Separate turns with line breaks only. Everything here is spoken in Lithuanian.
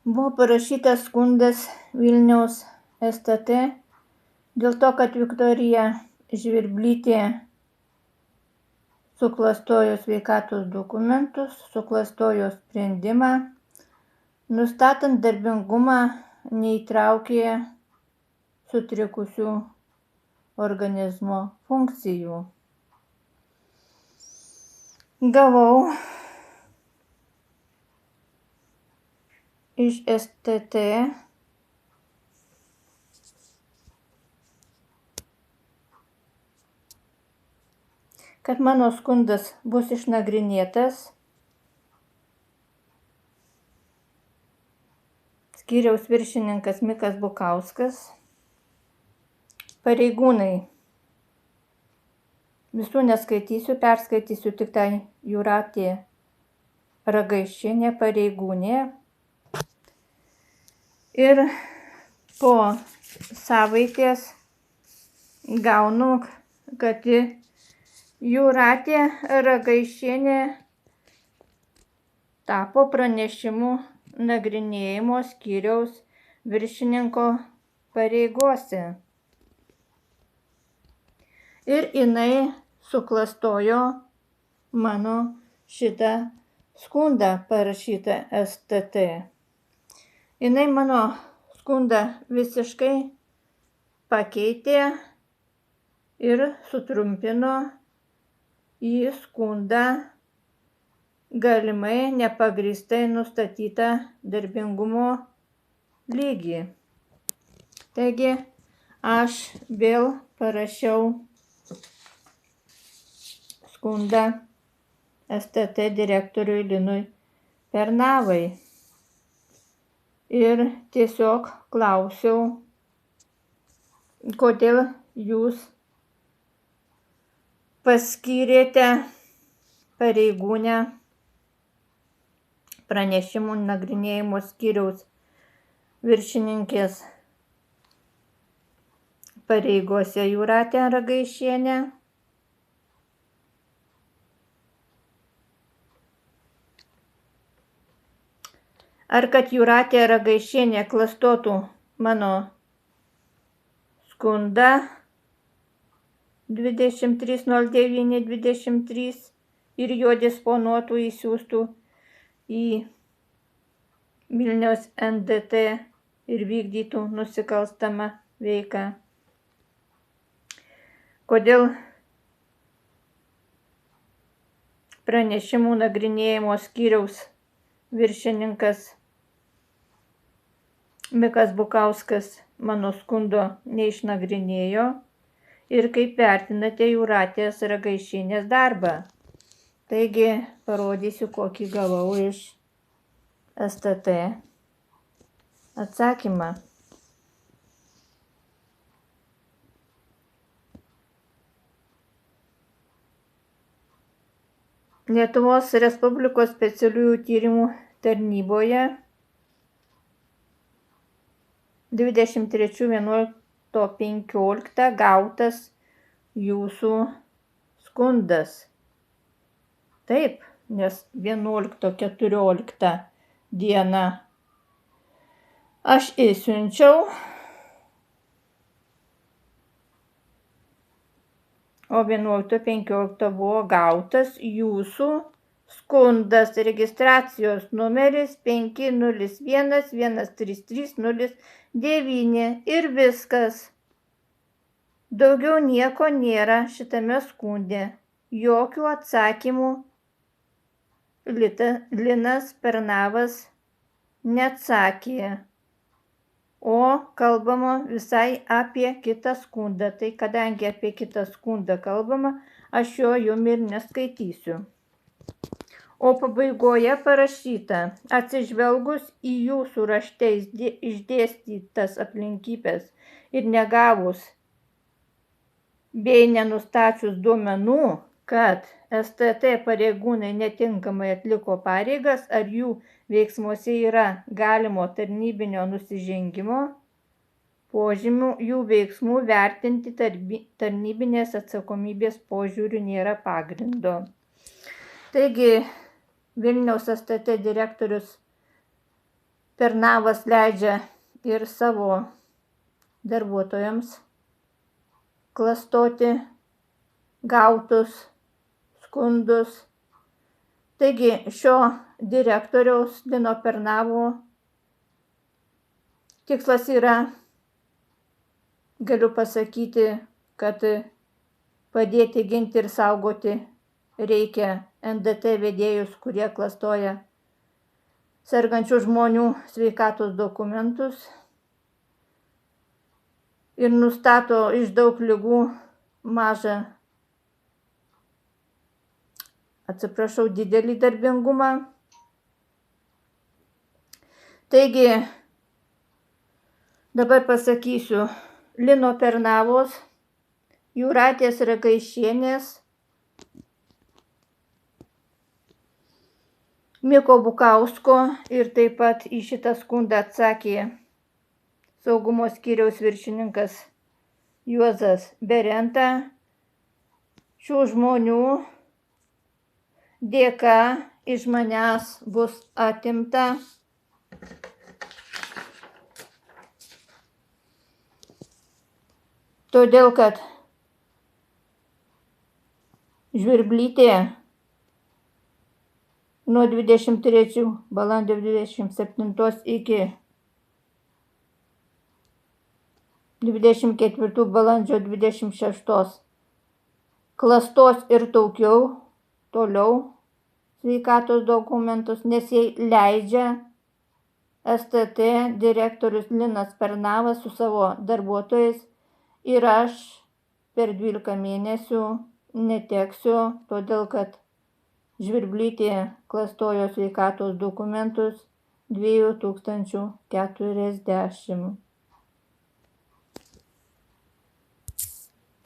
Buvo parašytas skundas Vilniaus STT dėl to, kad Viktorija Žvirblytė suklastojo sveikatos dokumentus, suklastojo sprendimą, nustatant darbingumą neįtraukė sutrikusių organizmo funkcijų. Gavau iš STT kad mano skundas bus išnagrinėtas skyriaus viršininkas Mikas Bukauskas. Pareigūnai. Visų neskaitysiu, perskaitysiu tik tai Jūratė Ragaišienė, pareigūnė. Ir po savaitės gaunu, kad Jūratė Ragaišienė tapo pranešimų nagrinėjimo skyriaus viršininko pareigose. Ir jinai suklastojo mano šitą skundą parašytą STT. Jinai mano skundą visiškai pakeitė ir sutrumpino į skundą galimai nepagrįstai nustatytą darbingumo lygį. Taigi aš vėl parašiau skundą STT direktoriui Linui Pernavai. Ir tiesiog klausiau, kodėl jūs paskyrėte pareigūnę pranešimų nagrinėjimo skyriaus viršininkės pareigose Jūratę Ragaišienę. Ar kad Jūratė Ragaišienė klastotų mano skundą 230923 ir jo disponuotų įsiųstų į Vilniaus NDT ir vykdytų nusikalstamą veiką. Kodėl pranešimų nagrinėjimo skyriaus viršininkas Mikas Bukauskas mano skundo neišnagrinėjo ir kaip vertinate Jūratės Ragaišienės darbą. Taigi parodysiu, kokį gavau iš STT atsakymą. Lietuvos Respublikos specialiųjų tyrimų tarnyboje 23.11.15 gautas jūsų skundas. Taip, nes 11.14 dieną aš išsiunčiau, o 11.15 buvo gautas jūsų skundas, registracijos numeris 501133009 ir viskas. Daugiau nieko nėra šitame skunde. Jokių atsakymų Linas Pernavas neatsakė. O kalbama visai apie kitą skundą. Tai kadangi apie kitą skundą kalbama, aš jo jum ir neskaitysiu. O pabaigoje parašyta, atsižvelgus į jūsų rašte išdėstytas aplinkybes ir negavus bei nenustačius duomenų, kad STT pareigūnai netinkamai atliko pareigas ar jų veiksmuose yra galimo tarnybinio nusižengimo požymių, jų veiksmų vertinti tarnybinės atsakomybės požiūriu nėra pagrindo. Taigi Vilniaus STT direktorius Pernavas leidžia ir savo darbuotojams klastoti gautus skundus. Taigi šio direktoriaus Lino Pernavo tikslas yra, galiu pasakyti, kad padėti ginti ir saugoti reikia NDT vedėjus, kurie klastoja sergančių žmonių sveikatos dokumentus ir nustato iš daug ligų didelį darbingumą. Taigi, dabar pasakysiu, Lino Pernavos, Jūratės Ragaišienės, Miko Bukausko ir taip pat į šitą skundą atsakė saugumo skyriaus viršininkas Juozas Berenta. Šių žmonių dėka iš manęs bus atimta todėl, kad Žvirblytė nuo 23 balandžio 27 iki 24 balandžio 26 klastos ir toliau sveikatos dokumentus, nes jai leidžia STT direktorius Linas Pernavas su savo darbuotojais ir aš per 12 mėnesių neteksiu, todėl kad Žvirblytė klastojo sveikatos dokumentus 2040.